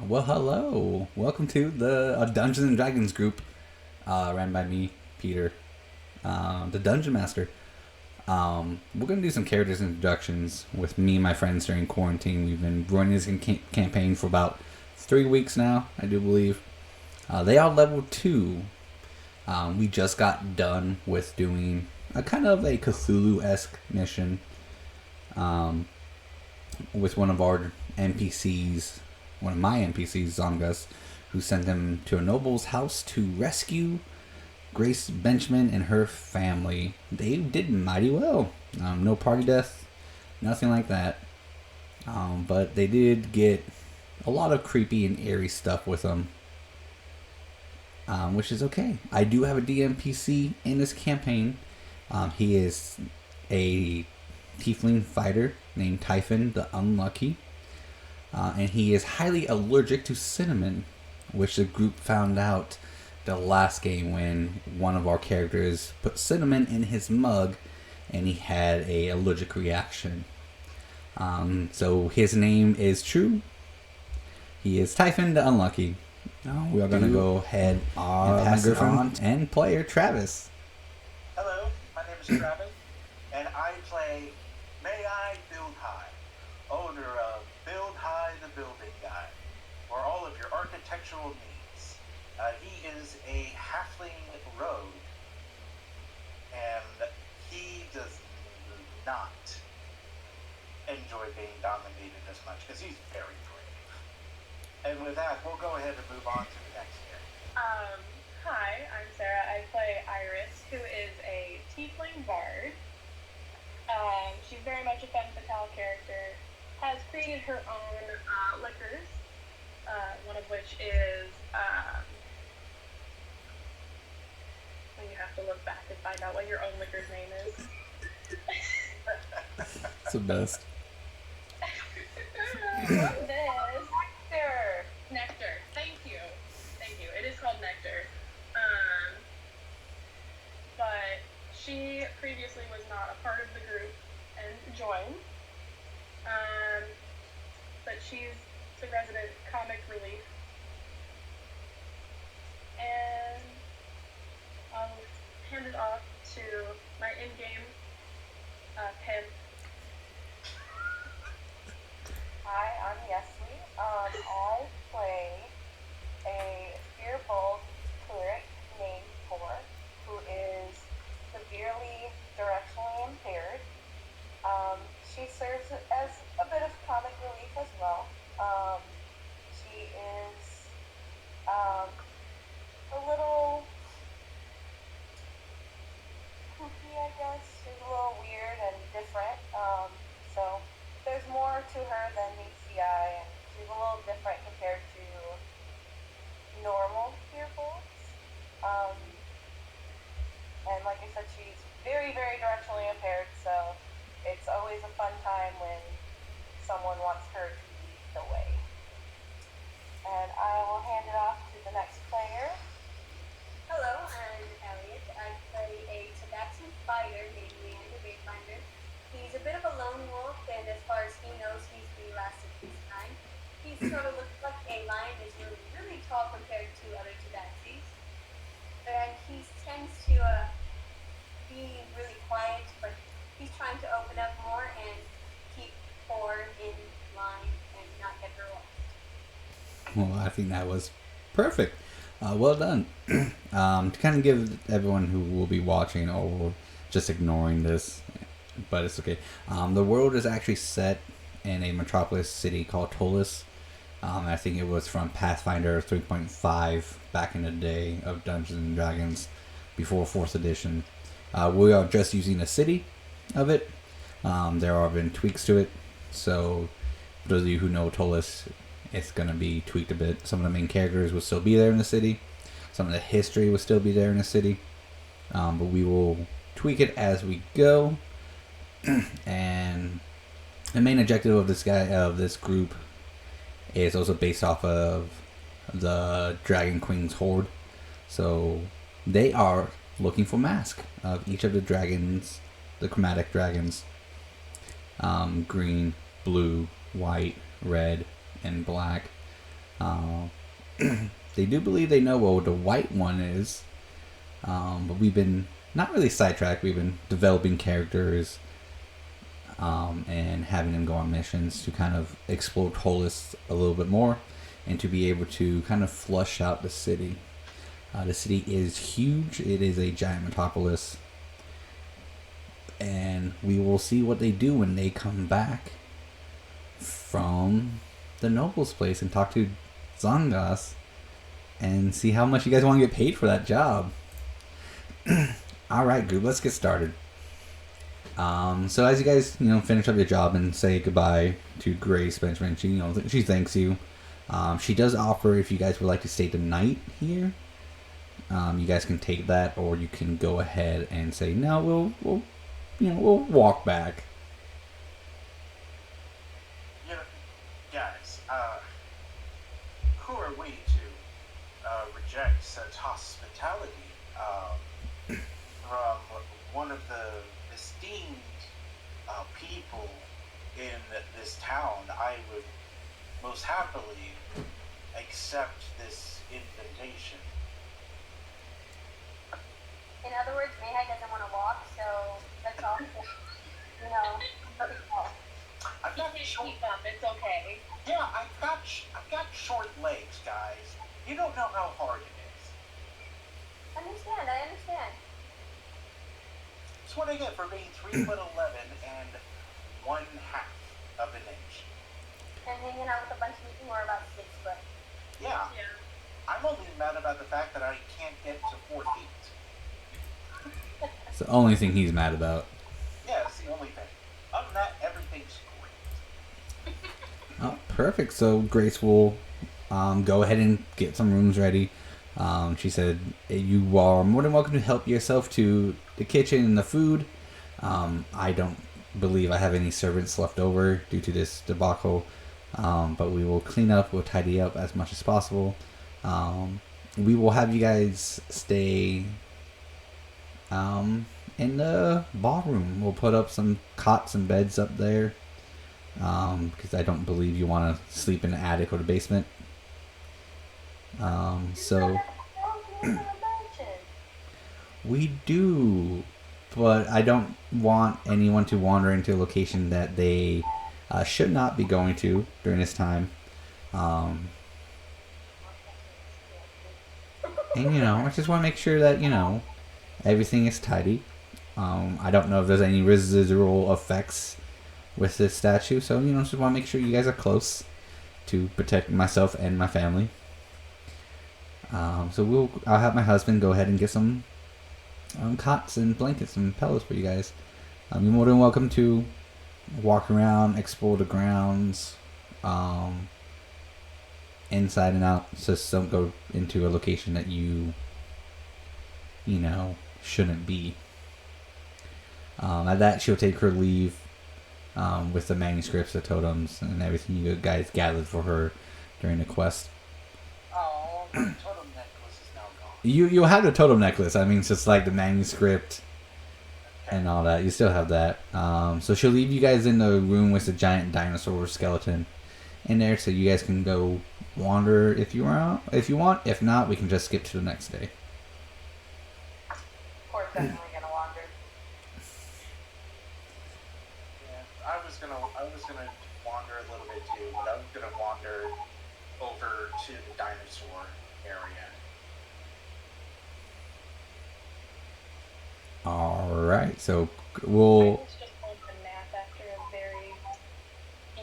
Well, hello. Welcome to the Dungeons and Dragons group, ran by me, Peter, the Dungeon Master. We're gonna do some characters introductions with me and my friends during quarantine. We've been running this campaign for about 3 weeks now, I do believe. They are level 2. We just got done with doing a kind of a Cthulhu-esque mission with one of our NPCs, one of my NPCs, Zongus, who sent them to a noble's house to rescue Grace Benchman and her family. They did mighty well. No party death, nothing like that. But they did get a lot of creepy and eerie stuff with them, which is okay. I do have a DMPC in this campaign. He is a tiefling fighter named Typhon the Unlucky. And he is highly allergic to cinnamon, which the group found out the last game when one of our characters put cinnamon in his mug and he had a allergic reaction. So his name is true. He is Typhon the Unlucky. We are going to go ahead and pass it on and player Travis. Hello, my name is Travis, and I play May-Ighe owner of Build High the Building Guy, for all of your architectural needs. He is a halfling rogue, and he does not enjoy being dominated as much, because he's very brave. And with that, we'll go ahead and move on to the next character. Hi, I'm Sarah. I play Iris, who is a tiefling bard. She's very much a femme fatale character. Has created her own liquors, one of which is, and you have to look back and find out what your own liquor's name is. It's the best. What's this? Nectar. Thank you. It is called Nectar. But she previously was not a part of the group and joined. But she's the resident comic relief. And I'll hand it off to my in-game pimp. Hi, I'm Yeslie. I play a fearful cleric named Tor, who is severely directionally impaired. She serves as a bit of comic relief as well. She is a little kooky, I guess. She's a little weird and different. So there's more to her than meets the eye, and she's a little different compared to normal fearfuls. And like I said, she's very, very directionally impaired, so it's always a fun time when someone wants her to lead the way. And I will hand it off to the next player. Hello, I'm Elliott. I play a Tibetan fighter named Leander. He's a bit of a lone wolf, and as far as he knows, he's the last of his kind. He sort of looks like a lion, is really, really tall compared to other Tibetans. And he tends to be really quiet, but he's trying to open up more and keep forward in line and not get her lost. Well, I think that was perfect. Well done. To kind of give everyone who will be watching or just ignoring this, but it's okay. The world is actually set in a metropolis city called Tolis. I think it was from Pathfinder 3.5 back in the day of Dungeons and Dragons before 4th edition. We are just using a city of it. There have been tweaks to it. So, for those of you who know Tolis, it's going to be tweaked a bit. Some of the main characters will still be there in the city. Some of the history will still be there in the city. But we will tweak it as we go. And the main objective of this group is also based off of the Dragon Queen's Horde. So they are looking for mask of each of the dragons, the chromatic dragons. Green, blue, white, red, and black. Uh, they do believe they know what the white one is, but we've been not really sidetracked. We've been developing characters and having them go on missions to kind of explore cultists a little bit more and to be able to kind of flush out the city. The city is huge. It is a giant metropolis. And we will see what they do when they come back from the noble's place and talk to Zangas and see how much you guys want to get paid for that job. Alright, group, let's get started. So as you guys, finish up your job and say goodbye to Grace Benchman, she thanks you. She does offer if you guys would like to stay the night here. You guys can take that, or you can go ahead and say no. We'll walk back. Guys, who are we to reject such hospitality from one of the esteemed people in this town? I would most happily accept this invitation. In other words, May-Ighe doesn't want to walk, so let's all, I've got short. Keep up. It's okay. Yeah, I've got short legs, guys. You don't know how hard it is. I understand. That's what I get for being 3'11" and 1/2 of an inch. And hanging out with a bunch of people who are about 6 foot. Yeah. Yeah. I'm only mad about the fact that I can't get to 4 feet. It's the only thing he's mad about. Yeah, it's the only thing. Other than that, everything's great. Oh, perfect. So Grace will go ahead and get some rooms ready. She said you are more than welcome to help yourself to the kitchen and the food. I don't believe I have any servants left over due to this debacle, but we will clean up, we'll tidy up as much as possible. We will have you guys stay in the ballroom. We'll put up some cots and beds up there, because I don't believe you want to sleep in the attic or the basement. So we do, but I don't want anyone to wander into a location that they should not be going to during this time. And I just want to make sure that everything is tidy. I don't know if there's any residual effects with this statue, so just want to make sure you guys are close to protect myself and my family. So I'll have my husband go ahead and get some cots and blankets and pillows for you guys. You're more than welcome to walk around, explore the grounds, inside and out. Just don't go into a location that you shouldn't be. At that, she'll take her leave with the manuscripts, the totems, and everything you guys gathered for her during the quest. Oh, my totem necklace is now gone. You'll have the totem necklace. I mean, it's just like the manuscript and all that. You still have that. So she'll leave you guys in the room with the giant dinosaur skeleton in there, so you guys can go wander if you want. If not, we can just skip to the next day. We're definitely gonna wander. Yeah, I was gonna wander a little bit too, but I was gonna wander over to the dinosaur area. All right. So we'll. It's just going to nap after a very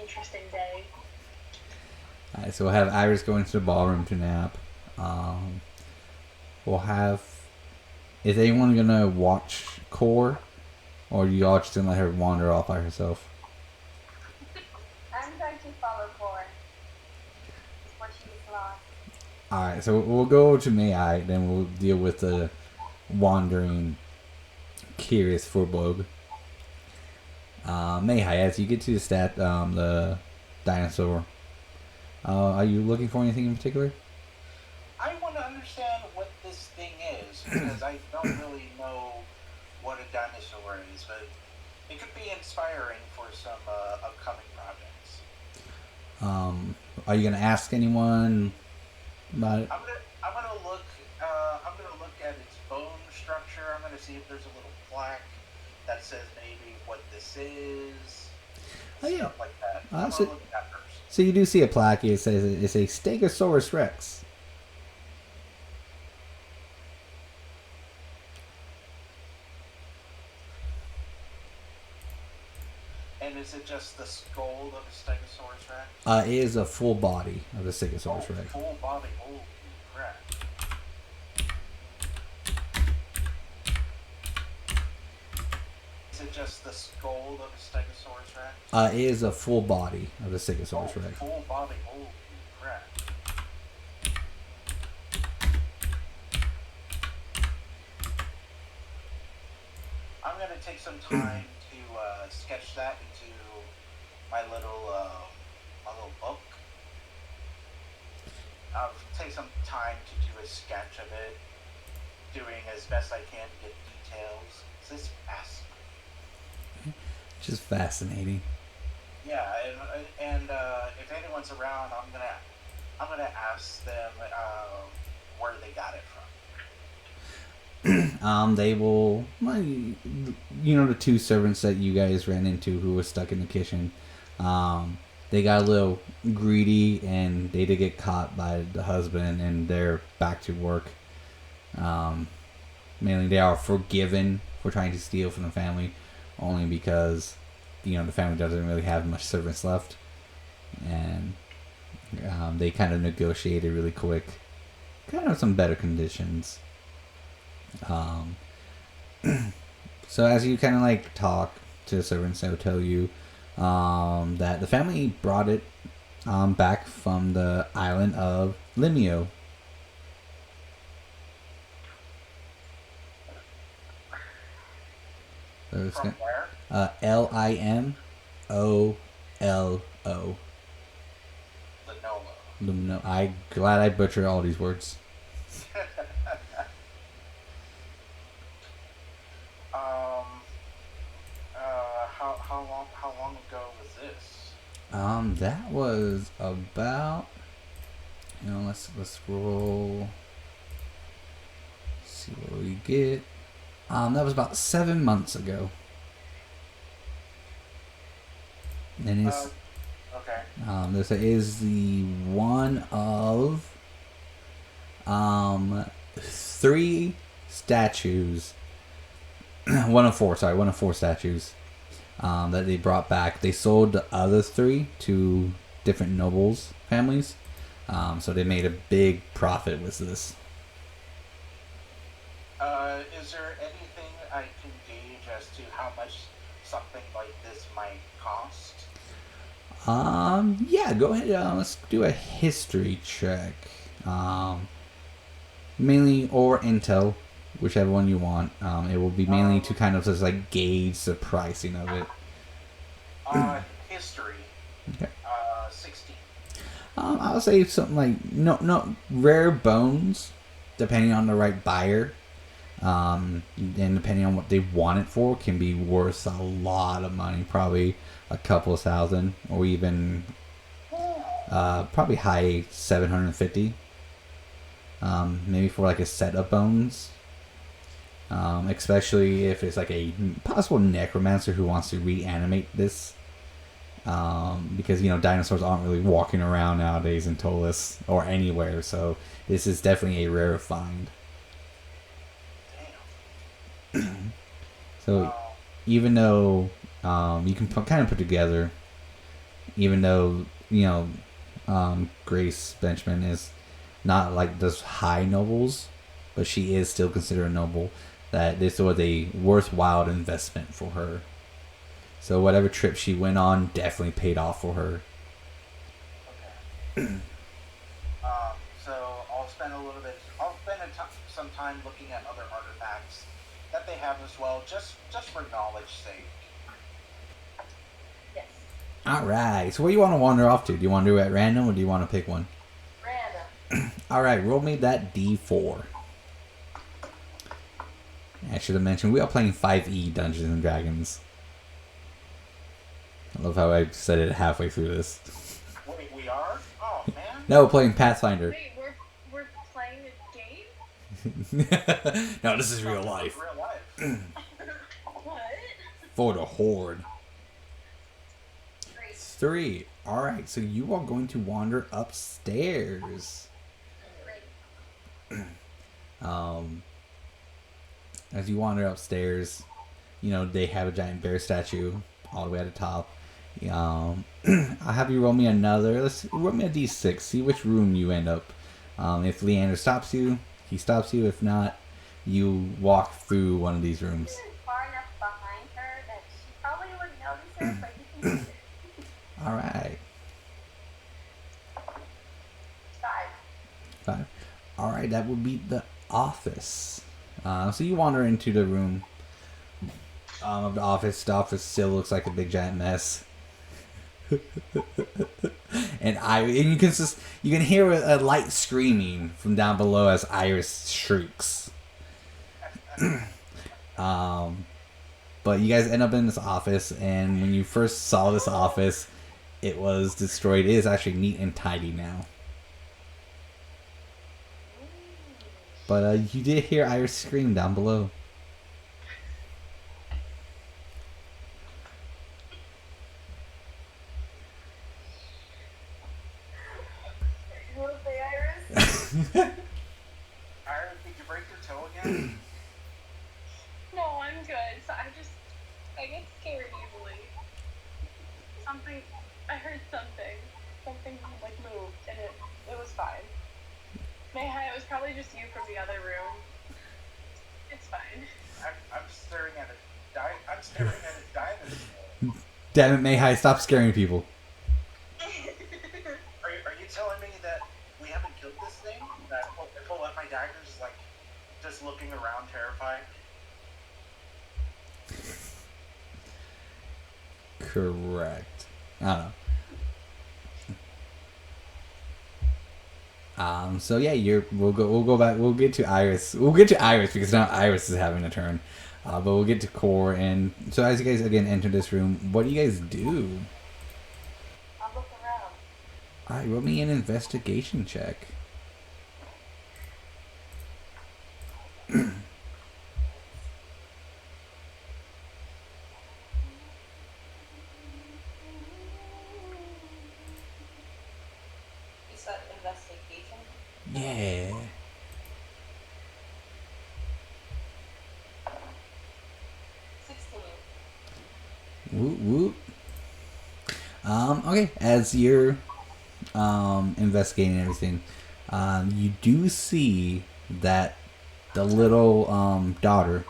interesting day. Alright, so we'll have Iris go into the ballroom to nap. We'll have. Is anyone gonna watch Core, or are you all just gonna let her wander off by herself? I'm going to follow Core before she gets lost. Alright, so we'll go to May-Ighe, then we'll deal with the wandering, curious Furbog. May-Ighe, as you get to the dinosaur, are you looking for anything in particular? I want to understand what this thing is, because I don't really know what a dinosaur is, but it could be inspiring for some upcoming projects. are you gonna ask anyone about it? I'm gonna look. I'm gonna look at its bone structure. I'm gonna see if there's a little plaque that says maybe what this is. Oh, yeah. Stuff like that. Ah, I'm so- gonna look at that first. So you do see a plaque. It says it's a Stegosaurus Rex. And is it just the skull of a Stegosaurus Rex? It is a full body of the Stegosaurus Rex. Full body. Holy crap. Is it just the skull of a Stegosaurus Rex? It is a full body of the Stegosaurus Rex. Full body. Holy crap. I'm gonna take some time to sketch that into my little book. I'll take some time to do a sketch of it, doing as best I can to get details. This is fascinating. Just fascinating. Yeah, and if anyone's around, I'm gonna ask them where they got it from. They will, well, you know, the two servants that you guys ran into who were stuck in the kitchen. They got a little greedy and they did get caught by the husband, and they're back to work. Mainly, they are forgiven for trying to steal from the family, only because, you know, the family doesn't really have much servants left, and they kind of negotiated really quick, kind of some better conditions. So as you kind of like talk to the servants, they'll tell you that the family brought it back from the island of Limio. So it's From where? Limollo. Lenovo. Lumino. I'm glad I butchered all these words. How long ago was this? That was about, you know, let's roll. See what we get. That was about 7 months ago. And it's Okay. this is the one of 3 statues. one of four statues that they brought back. They sold the other 3 to different nobles families, so they made a big profit with this. Is there anything I can gauge as to how much something like this might cost? Yeah, go ahead. Let's do a history check. Mainly or intel, whichever one you want. It will be mainly to kind of just like gauge the pricing of it. History. Okay. 16. I would say something like no rare bones, depending on the right buyer. And depending on what they want it for, can be worth a lot of money. Probably a couple of thousand, or even probably high 750. Maybe for like a set of bones. Especially if it's like a possible necromancer who wants to reanimate this. Because, you know, dinosaurs aren't really walking around nowadays in Tolis or anywhere, so this is definitely a rare find. So even though you can kind of put together, even though, you know, Grace Benchman is not like those high nobles, but she is still considered a noble, that this was a worthwhile investment for her. So whatever trip she went on definitely paid off for her. Okay. So I'll spend some time looking at other artifacts that they have as well, just for knowledge sake. Yes. Alright, so where do you want to wander off to? Do you want to do it at random, or do you want to pick one? Random. Alright, roll me that D4. I should have mentioned, we are playing 5e Dungeons and Dragons. I love how I said it halfway through this. Wait, we are? Oh. No, we're playing Pathfinder. Wait, we're playing a game? No, this is real life. Real life. What? For the Horde. Great. 3. Alright, so you are going to wander upstairs. Great. As you wander upstairs, you know, they have a giant bear statue all the way at the top. I'll have you roll me another. Roll me a d6. See which room you end up. If Leander stops you, he stops you. If not, you walk through one of these rooms. You're far enough behind her that she probably wouldn't notice it, but you can see it. Alright. 5. Alright, that would be the office. So you wander into the room of the office. The office still looks like a big giant mess. and you can hear a light screaming from down below as Iris shrieks. But you guys end up in this office, and when you first saw this office, it was destroyed. It is actually neat and tidy now. But you did hear Iris scream down below. You want to say Iris? Iris, did you break your toe again? No, I'm good. So I get scared easily. I heard something like moved, and it was fine. May-Ighe, it was probably just you from the other room. It's fine. I'm staring at a dinosaur. Damn it, May-Ighe, stop scaring people. Are you telling me that we haven't killed this thing? That I pull out my daggers, like, just looking around terrified? Correct. I don't know. So yeah, we'll go back. We'll get to Iris. We'll get to Iris because now Iris is having a turn. But we'll get to Core, and so as you guys again enter this room, what do you guys do? I'll look around. Alright, roll me an investigation check. You said investigation? Yeah. 16. Whoop whoop. Okay, as you're investigating everything, you do see that the little daughter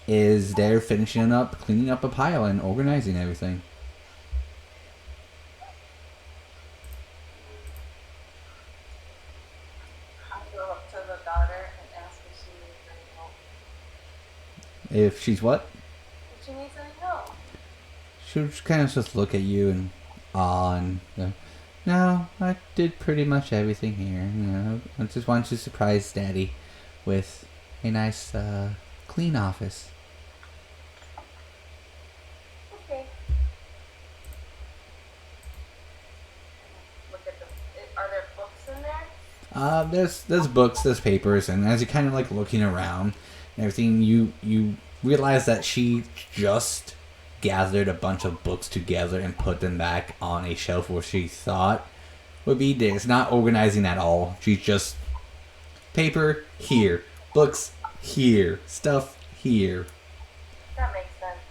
is there finishing up, cleaning up a pile and organizing everything. I'll go up to the daughter and ask if she needs any help. If she's what? If she needs any help. She'll just kind of just look at you and go, no, I did pretty much everything here. You know, I just wanted to surprise Daddy with a nice, clean office. Okay. Look at are there books in there? There's books, there's papers, and as you're kind of like looking around and everything, you realize that she just gathered a bunch of books together and put them back on a shelf where she thought would be there. It's not organizing at all. She's just paper here, books here, stuff here. That makes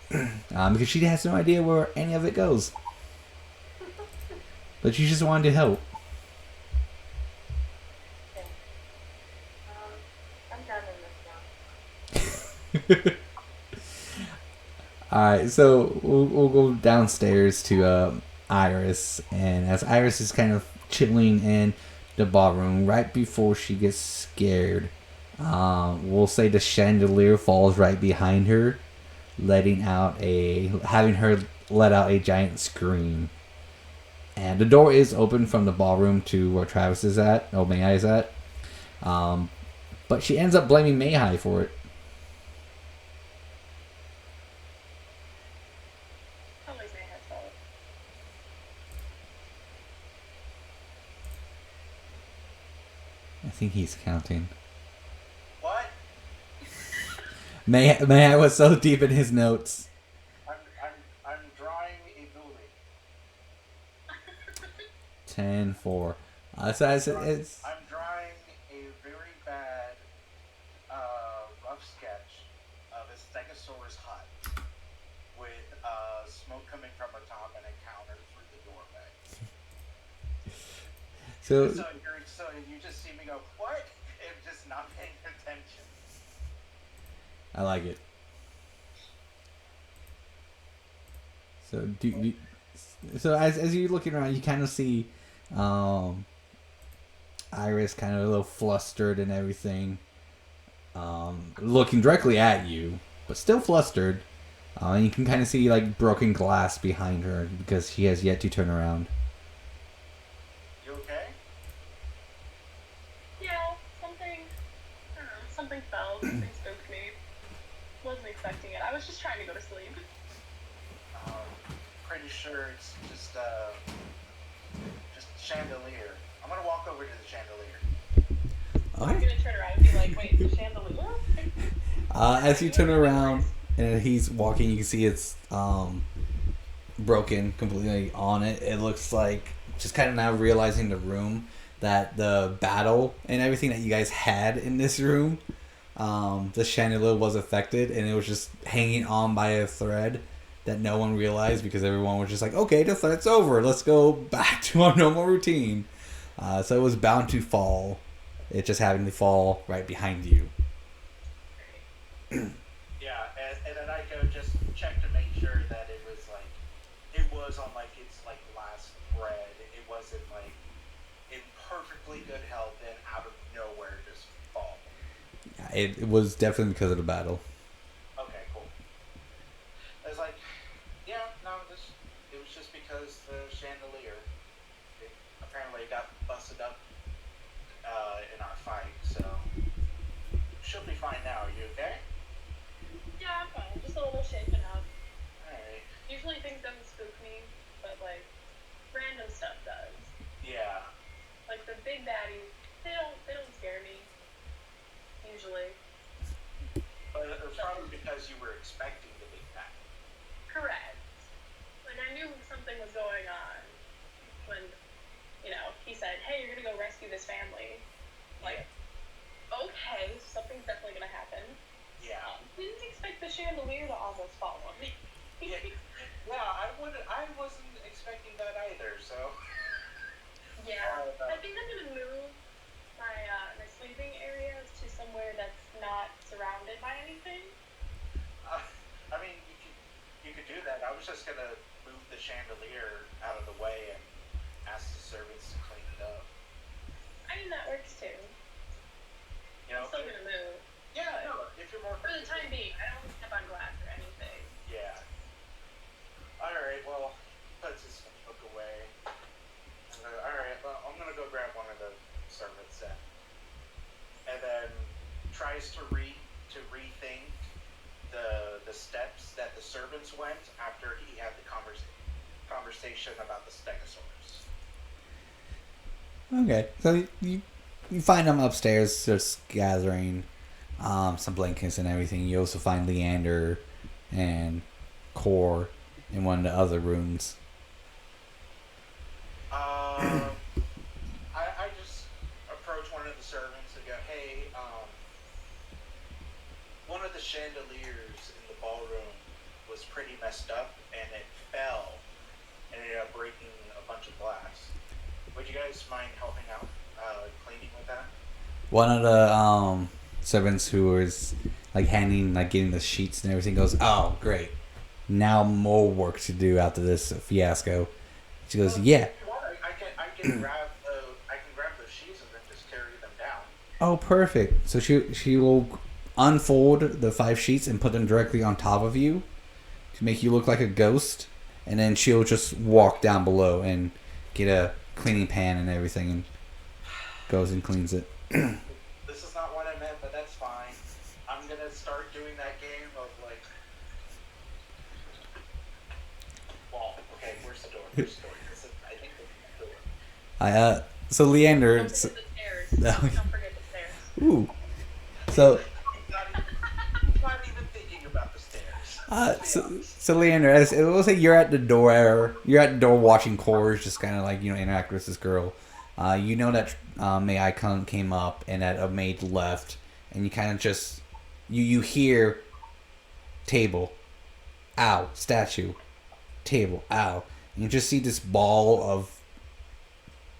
sense. Because she has no idea where any of it goes. But she just wanted to help. Okay. I'm done in this now. Alright, so we'll go downstairs to Iris, and as Iris is kind of chilling in the ballroom right before she gets scared, we'll say the chandelier falls right behind her, having her let out a giant scream. And the door is open from the ballroom to where Travis is at, May-Ighe is at. But she ends up blaming May-Ighe for it. Always May-Ighe's fault. think he's counting. What? May I was so deep in his notes. I'm drawing a building. 10-4. So it's I'm drawing a very bad, rough sketch of a Stegosaurus hut with smoke coming from the top and a counter through the doorway. so So you just see me go, what? I'm just not paying attention. I like it. So so as you're looking around, you kind of see Iris kind of a little flustered and everything, looking directly at you, but still flustered. And you can kind of see like broken glass behind her because she has yet to turn around. You okay? Yeah, something, I don't know, something fell, something spooked me. Wasn't expecting it. I was just trying to go to sleep. Pretty sure it's just chandelier. I'm gonna walk over to the chandelier. I'm gonna turn around and be like, wait, the chandelier? As you turn around and he's walking, you can see it's broken completely on it. It looks like, just kind of now realizing the room, that the battle and everything that you guys had in this room, the chandelier was affected, and it was just hanging on by a thread that no one realized because everyone was just like, okay, the thread's over. Let's go back to our normal routine. So it was bound to fall. It just happened to fall right behind you. Yeah, and then I go just check to make sure that it was on its last thread. It wasn't in perfectly good health and out of nowhere just fall. It was definitely because of the battle. Okay, cool. I was like, yeah, no, it was just because the chandelier apparently got busted up in our fight, so she'll be fine now. Are you okay? Yeah, I'm fine. Just a little shaken up. Alright. Usually things don't spook me, but random stuff does. Yeah. Like the big baddies, they don't scare me. Usually. But it was probably because you were expecting the big bad. Correct. I knew something was going on when, he said, hey, you're gonna go rescue this family. Okay, something's definitely gonna happen. Yeah. Didn't expect the chandelier to almost fall on me. Yeah, I wasn't expecting that either, so. Yeah. I think I'm gonna move my sleeping area to somewhere that's not surrounded by anything. I mean, you could do that. I was just gonna move the chandelier out of the way and ask the servants to clean it up. I mean, that works too. I'm still gonna move. Yeah, no, if you're more... For the time being, I don't want to step on glass or anything. Yeah. Alright, well, puts his book away. Alright, well, I'm gonna go grab one of the servants then. And then tries to rethink the steps that the servants went after he had the conversation about the Stegosaurus. Okay, so you find them upstairs just gathering some blankets and everything. You also find Leander and Core in one of the other rooms. I just approach one of the servants and go, hey, one of the chandeliers in the ballroom was pretty messed up and it fell and ended up breaking a bunch of glass. Would you guys mind helping out, cleaning with that? One of the servants who was getting the sheets and everything goes, oh great, now more work to do after this fiasco. She goes, yeah. If you want, I can grab those sheets and then just carry them down. Oh, perfect. So she will unfold the 5 sheets and put them directly on top of you to make you look like a ghost, and then she'll just walk down below and get a cleaning pan and everything and goes and cleans it. This is not what I meant, but that's fine. I'm gonna start doing that game of well, okay, where's the door? Where's the door? I think the door. So Leander. Don't forget the stairs. Don't forget Ooh. So, Not even thinking about the stairs. so Leander, as it looks like you're at the door. You're at the door watching Cores just kind of like interact with this girl. You know that May-Ighe came up and that a maid left, and you kind of just you hear table, ow, statue, table, ow. And you just see this ball of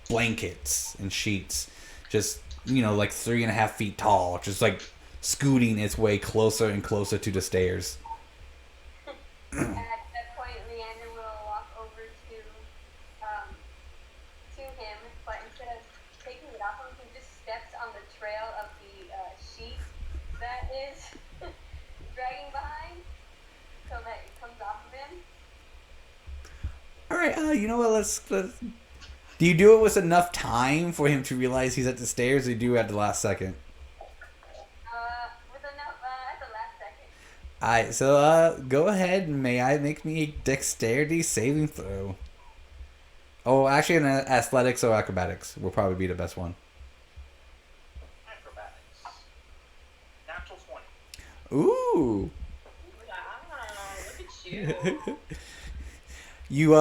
blankets and sheets, just like 3.5 feet tall, just like scooting its way closer and closer to the stairs. At that point, Leander will walk over to him, but instead of taking it off him, he just steps on the trail of the sheet that is dragging behind, so that it comes off of him. All right, you know what? Let's. Do you do it with enough time for him to realize he's at the stairs, or do you do it at the last second? With enough at the last second. Alright, so go ahead and may I make me a dexterity saving throw? Oh, actually, an athletics or acrobatics will probably be the best one. Acrobatics. Natural 20. Ooh. Wow, look at you. You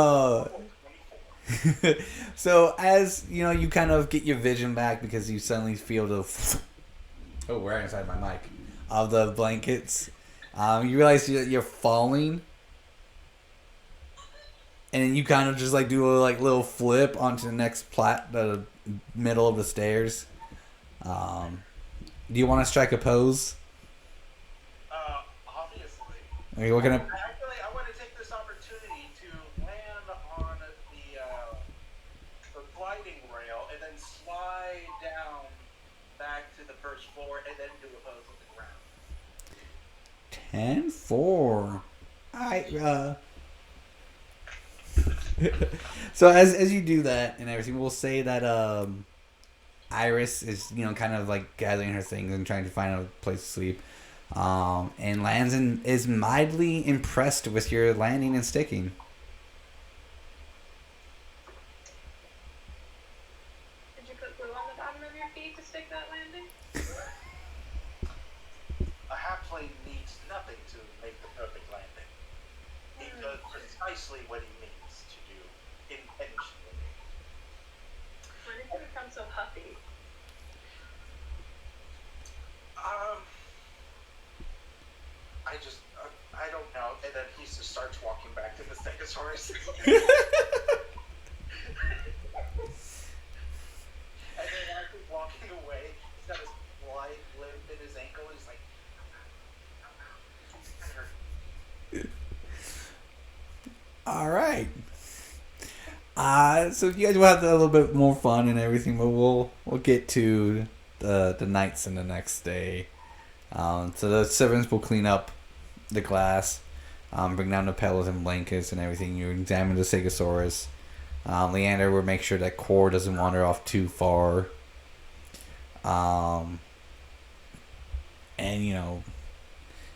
so as you kind of get your vision back because you suddenly feel the oh, we're inside my mic of the blankets. You realize you're falling, and then you kind of just like do a little flip onto the next the middle of the stairs. Do you want to strike a pose? Obviously. Are you looking at? Actually, I want to take this opportunity to land on the gliding rail and then slide down back to the first floor and then do a pose on the ground. 10-4. Alright, so as you do that and everything, we'll say that Iris is kind of like gathering her things and trying to find a place to sleep. And lands and is mildly impressed with your landing and sticking. Did you put glue on the bottom of your feet to stick that landing? A halfling needs nothing to make the perfect landing. He does precisely what he needs to do intentionally. When did you become so huffy? I don't know. And then he just starts walking back to the Stegosaurus. And then as he's walking away, he's got his slight limp in his ankle. He's like, All right. So you guys will have a little bit more fun and everything, but we'll get to the nights and the next day. So the servants will clean up the glass, bring down the pillows and blankets and everything. You examine the Stegosaurus. Leander will make sure that Core doesn't wander off too far. And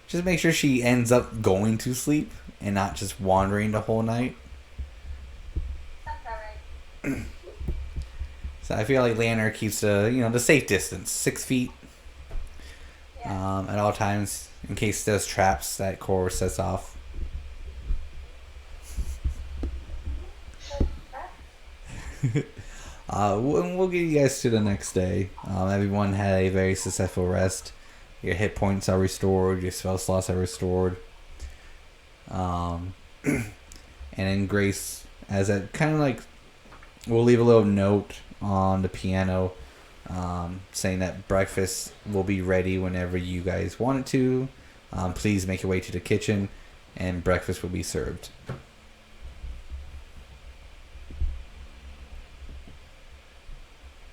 just make sure she ends up going to sleep and not just wandering the whole night. That's alright. So I feel like Leander keeps the safe distance, 6 feet, Yeah. at all times in case there's traps that Core sets off. We'll get you guys to the next day. Everyone had a very successful rest. Your hit points are restored. Your spell slots are restored. And then Grace, as a kind of like, we'll leave a little note on the piano, saying that breakfast will be ready whenever you guys want it to. Please make your way to the kitchen, and breakfast will be served.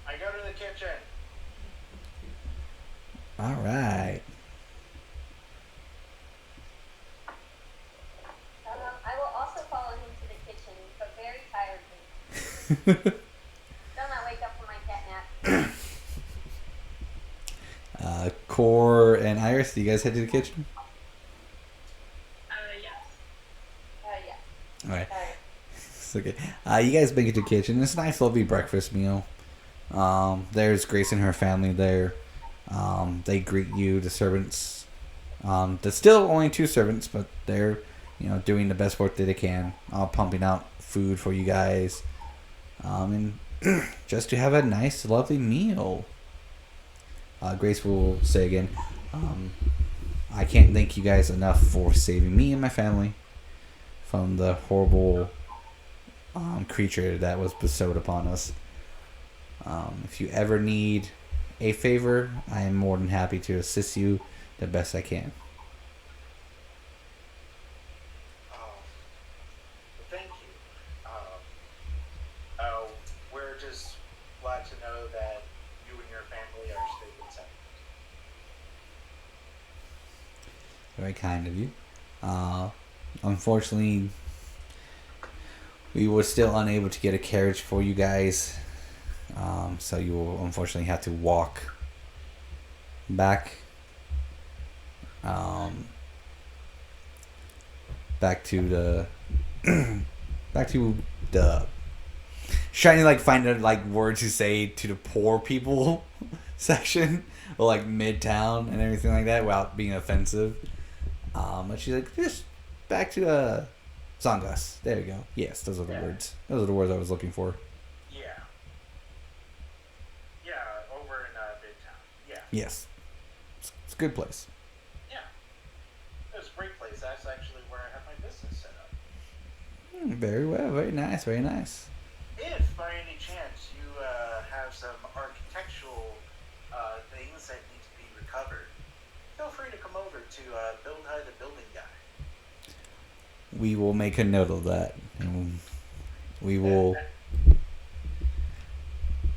I go to the kitchen. All right. I will also follow him to the kitchen, but very tiredly. Still not wake up from my cat nap. Core and Iris, do you guys head to the kitchen? Yes. Yeah. All right. Tired. It's okay. You guys make it to the kitchen. It's a nice, lovely breakfast meal. There's Grace and her family there. They greet you, the servants. There's still only 2 servants, but they're, doing the best work that they can, pumping out food for you guys, and just to have a nice, lovely meal. Grace will say again, I can't thank you guys enough for saving me and my family from the horrible creature that was bestowed upon us. If you ever need a favor, I am more than happy to assist you the best I can. Thank you. We're just glad to know that you and your family are safe and sound. Very kind of you. Unfortunately, we were still unable to get a carriage for you guys. So you will unfortunately have to walk back. Back to the trying to find words to say to the poor people section or midtown and everything like that without being offensive. But she's like, just back to Zangas. There you go. Yes, those are the words. Those are the words I was looking for. Yeah, over in Midtown. Yeah. Yes, it's a good place. Yeah, it's a great place. That's actually where I have my business set up. Very well. Very nice. Very nice. If by any chance you have some architectural things that need to be recovered, feel free to come over to Build High the Building Guy. We will make a note of that. And we will.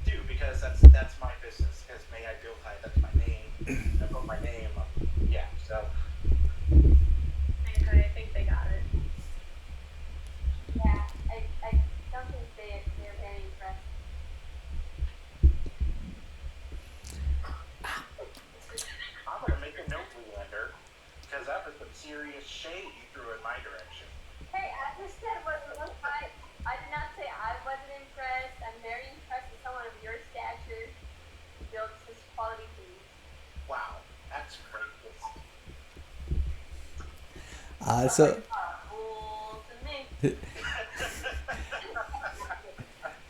Do because that's my business. Because May I Build High, that's my name. I put my name up. Yeah. So. Okay, I think they got it. Yeah, I don't think they're very impressed. I'm gonna make a note, Leander, because that was some serious shade you threw in my direction. Hey, I just said what I did not say I wasn't impressed. I'm very impressed with someone of your stature who builds this quality food. Wow, that's great. So. Cool to me.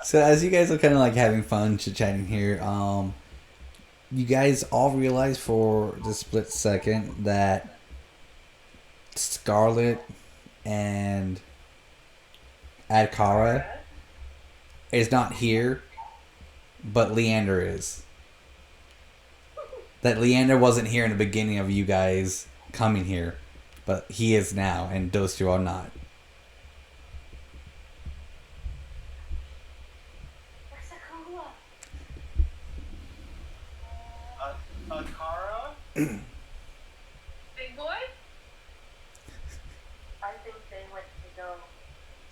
So as you guys are kind of having fun chit-chatting here, you guys all realize for the split second that Scarlet and Adkara is not here, but Leander is. That Leander wasn't here in the beginning of you guys coming here, but he is now, and those two are not. Where's the cola? Akara? Big boy? I think they went to go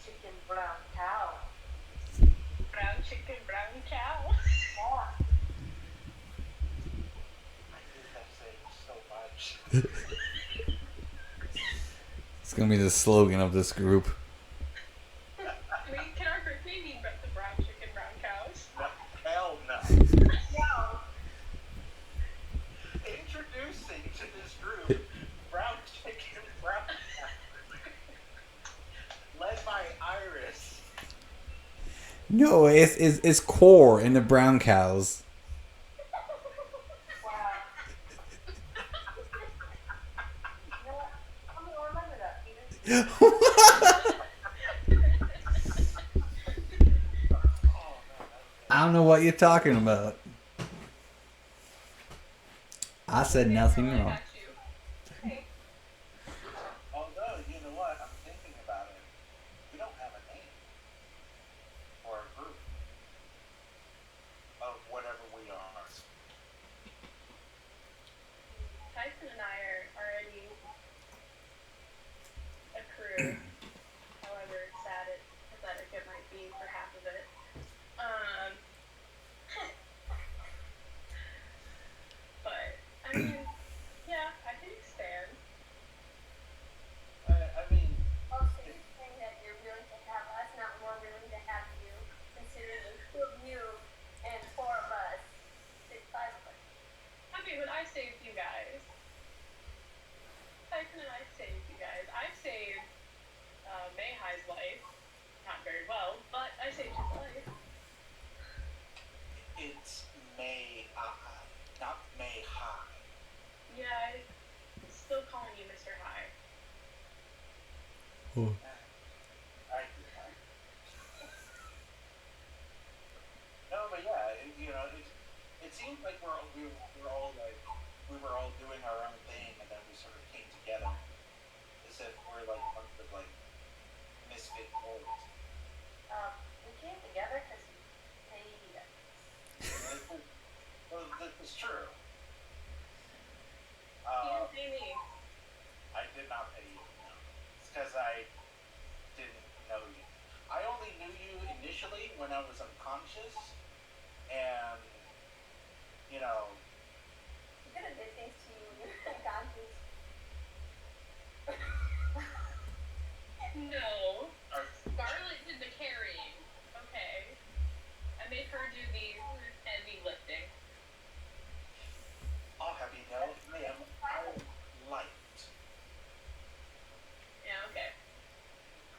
chicken brown cow. Brown chicken, brown cow. Yeah. I hate that saying so much. It's gonna be the slogan of this group. Can our group name be the brown chicken, brown cows? No, hell no. No. Introducing to this group, Brown Chicken Brown Cow. Led by Iris. No, it's core in the brown cows. Wow. You know what? I'm gonna remember that, Peter. I don't know what you're talking about. I said nothing I wrong. got you. Hey, Although, you know what? I'm thinking about it. We don't have a name for a group of whatever we are. Tyson and I are already a crew. However sad it pathetic it might be for half of it. But I mean, yeah, I no, but yeah, it seemed like we're all like we were all doing our own thing, and then we sort of came together as if we're like a bunch of like misfit toys. We came together because you paid us. Well, this is true. You didn't pay me. I did not pay you. No. It's because I didn't know you. I only knew you initially when I was unconscious, and you know, You could have did things to you when you were unconscious. No. or, Scarlet did the carrying. Okay. I made her do the heavy lifting. I'll have you know, ma'am, I'm light. Yeah, okay.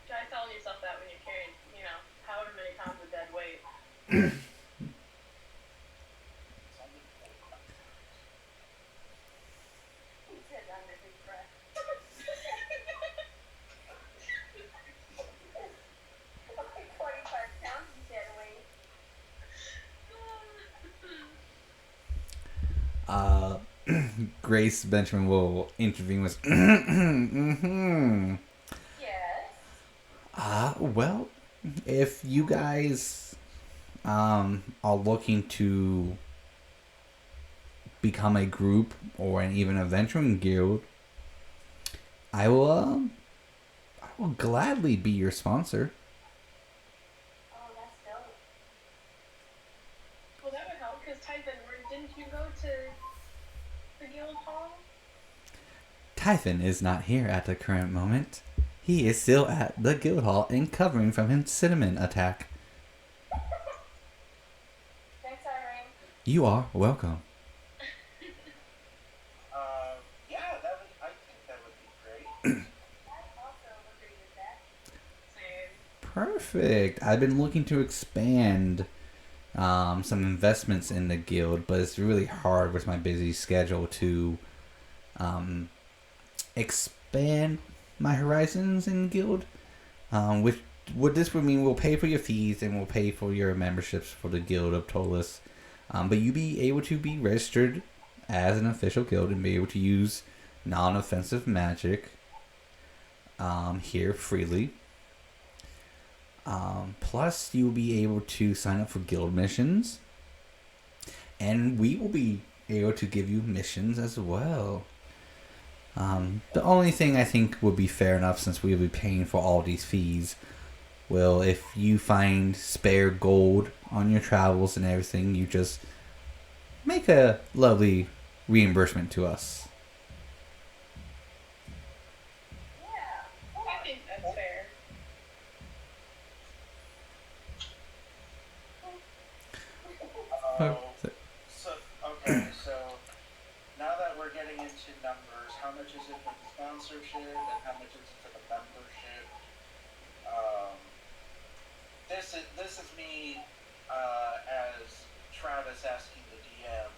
Try telling yourself that when you're carrying, however many pounds of dead weight. He said under his breath. Only 45 pounds of dead weight. Grace Benchman will intervene with. Yes. Well, if you guys are looking to become a group or an even adventuring guild, I will gladly be your sponsor. Oh, that's dope. Well, that would help, because Typhon, didn't you go to the guild hall? Typhon is not here at the current moment. He is still at the guild hall and covering from his cinnamon attack. Thanks, Irene. You are welcome. Yeah, I think that would be great. I also agree with that. Same. Perfect. I've been looking to expand some investments in the guild, but it's really hard with my busy schedule to expand my horizons in the guild. Which what this would mean, we'll pay for your fees and we'll pay for your memberships for the guild of Tolus. But you'll be able to be registered as an official guild and be able to use non-offensive magic here freely. Plus, you'll be able to sign up for guild missions, and we will be able to give you missions as well. The only thing I think would be fair enough, since we'll be paying for all these fees, well, if you find spare gold on your travels and everything, you just make a lovely reimbursement to us. Yeah. I think that's fair. So now that we're getting into numbers, how much is it for the sponsorship and how much is it for the membership? This is me as Travis asking the DM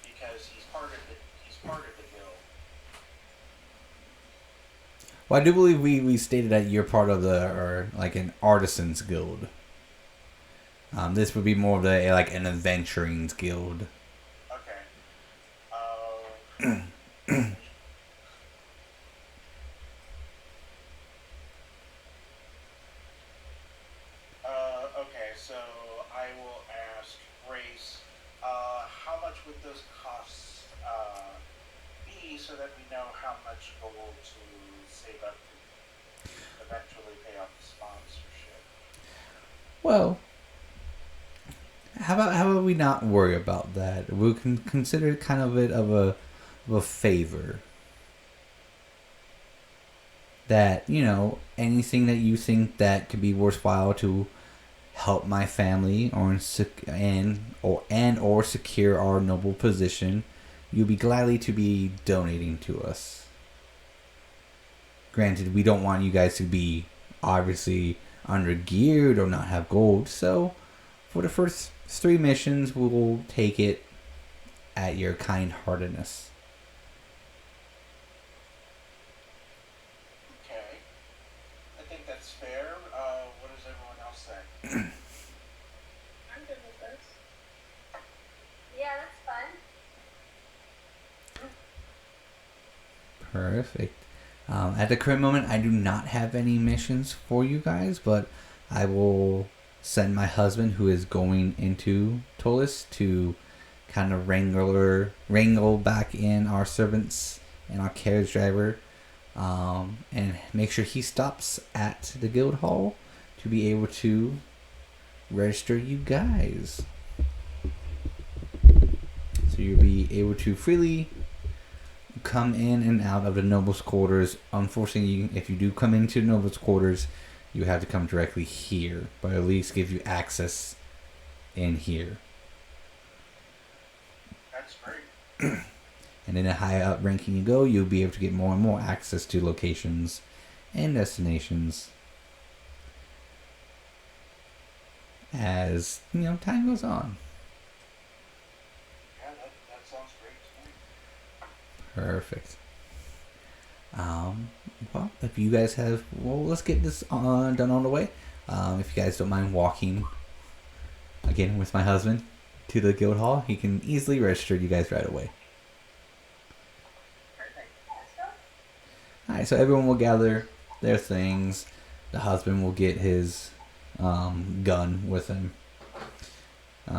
because he's part of the guild. Well, I do believe we stated that you're part of an artisans guild. This would be more of an adventuring guild. Okay. Okay, so I will ask Grace, how much would those costs be so that we know how much gold to save up to eventually pay off the sponsorship? Well, how about we not worry about that? We can consider it kind of of a favor. That, anything that you think that could be worthwhile to help my family or secure our noble position, you'll be gladly to be donating to us. Granted, we don't want you guys to be obviously under-geared or not have gold, so for the first 3 missions, we'll take it at your kind-heartedness. Okay. Perfect. At the current moment, I do not have any missions for you guys, but I will send my husband, who is going into Tolis, to kind of wrangle back in our servants and our carriage driver, and make sure he stops at the guild hall to be able to register you guys. So you'll be able to freely come in and out of the noble's quarters. Unfortunately, if you do come into the noble's quarters, you have to come directly here, but at least give you access in here. That's great. And then the higher up ranking you go, you'll be able to get more and more access to locations and destinations as, you know, time goes on. Yeah, that sounds great to me. Perfect. Well, if you guys have, well, let's get this done on the way. If you guys don't mind walking again with my husband to the guild hall, he can easily register you guys right away. Perfect. Let's go. Alright, so everyone will gather their things. The husband will get his gun with him,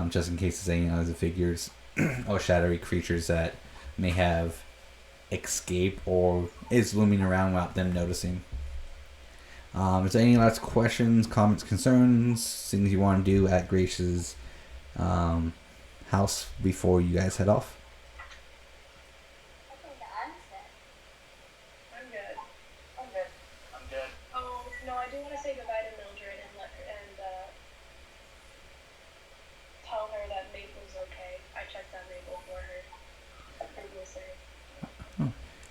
just in case there's any other figures or shadowy creatures that may have escaped or is looming around without them noticing. Is there any last questions, comments, concerns, things you want to do at Grace's house before you guys head off? I think I'm set. I'm good. I'm good. I'm good. Oh, no, I do want to say goodbye to Mildred and tell her that Maple's okay. I checked on Maple for her. Previously.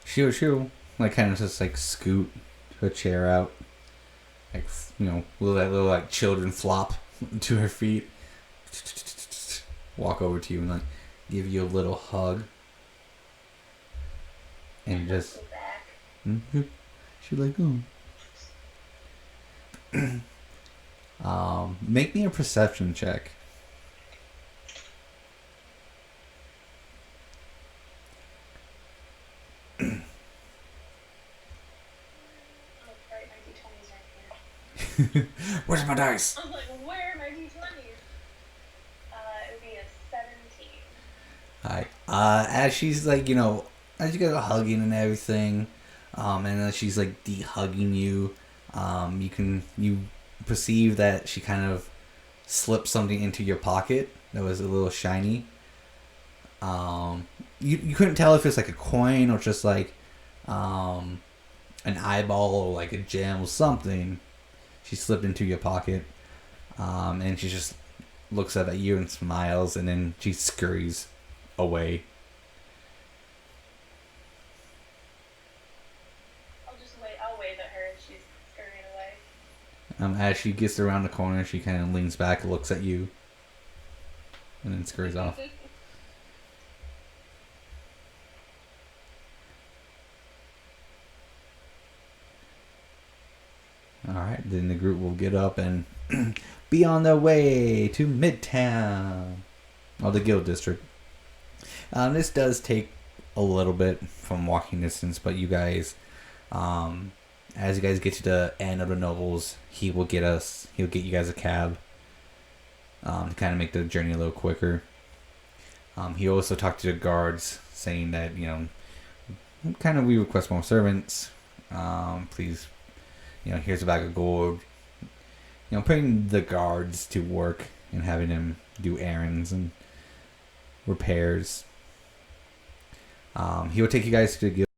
She'll like kind of just like scoot her chair out, like, you know, little like children flop to her feet, walk over to you and like give you a little hug, and just Go back. she's like, oh. Make me a perception check. Oh, right, my D20s are here. Where's my dice? I was like, where are my D20s? It would be a 17. Hi. As she's like, you know, as you guys are hugging and everything, and as she's like de-hugging you, you perceive that she kind of slipped something into your pocket that was a little shiny. You couldn't tell if it's like a coin or just like an eyeball or like a gem or something. She slipped into your pocket, and she just looks up at you and smiles, and then she scurries away. I'll wave at her and she's scurrying away. As she gets around the corner, she kind of leans back, looks at you, and then scurries off. Alright, then the group will get up and be on their way to Midtown, or the Guild District. This does take a little bit from walking distance, but you guys, as you guys get to the end of the Nobles, he'll get you guys a cab, to kind of make the journey a little quicker. He also talked to the guards, saying that, you know, kind of, we request more servants. Please, you know, here's a bag of gold. You know, putting the guards to work and having them do errands and repairs. He will take you guys to the guild.